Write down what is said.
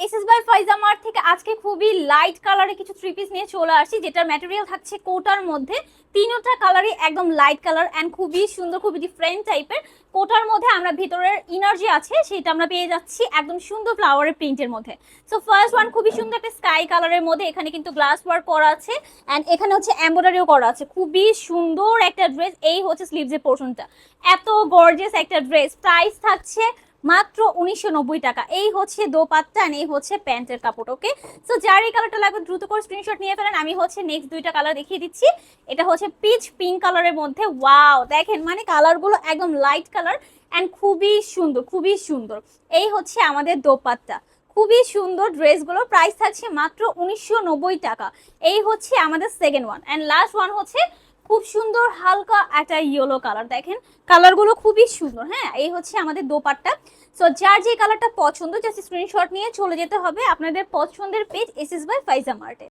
SS by Faiza mart থেকে আজকে খুবই লাইট কালারে কিছু থ্রি পিস নিয়ে চলে আসছি, যেটার ম্যাটেরিয়াল থাকছে কোটার মধ্যে। তিনটা কালারই একদম লাইট কালার এন্ড খুবই সুন্দর, খুবই ডিফারেন্ট টাইপের। কোটার মধ্যে আমরা ভিতরের এনার্জি আছে সেটা আমরা পেয়ে যাচ্ছি একদম সুন্দর ফ্লাওয়ারের প্রিন্টের মধ্যে। সো ফার্স্ট ওয়ান খুবই সুন্দর একটা স্কাই কালারের মধ্যে, এখানে কিন্তু গ্লাস ওয়ার্ক করা আছে এন্ড এখানে হচ্ছে এমব্রয়ডারিও করা আছে। খুবই সুন্দর একটা ড্রেস, এই হচ্ছে স্লিভসের পোর্শনটা। এত গর্জিয়াস একটা ড্রেস, প্রাইস থাকছে মাত্র 1990 টাকা। এই হচ্ছে দোপাট্টা আর এই হচ্ছে প্যান্টের কাপড়। ওকে, সো যার এই কালারটা লাগবে দ্রুত করে স্ক্রিনশট নিয়ে ফেলেন। আমি হচ্ছে নেক্সট দুইটা কালার দেখিয়ে দিচ্ছি। এটা হচ্ছে পিচ পিঙ্ক কালারের মধ্যে। ওয়াও, দেখেন মানে কালারগুলো একদম লাইট কালার এন্ড খুবই সুন্দর, খুবই সুন্দর। এই হচ্ছে আমাদের দোপাট্টা, খুবই সুন্দর ড্রেসগুলো। প্রাইস থাকছে মাত্র 1990 টাকা। এই হচ্ছে আমাদের second one and last one হচ্ছে খুব সুন্দর হালকা একটা ইয়েলো কালার। দেখেন কালারগুলো খুবই সুন্দর। হ্যাঁ, এই হচ্ছে আমাদের দোপাট্টা। সো যার যে কালারটা পছন্দ জাস্ট স্ক্রিনশট নিয়ে চলে যেতে হবে আপনাদের পছন্দের পেজ এসএস বাই ফাইজা মার্টে।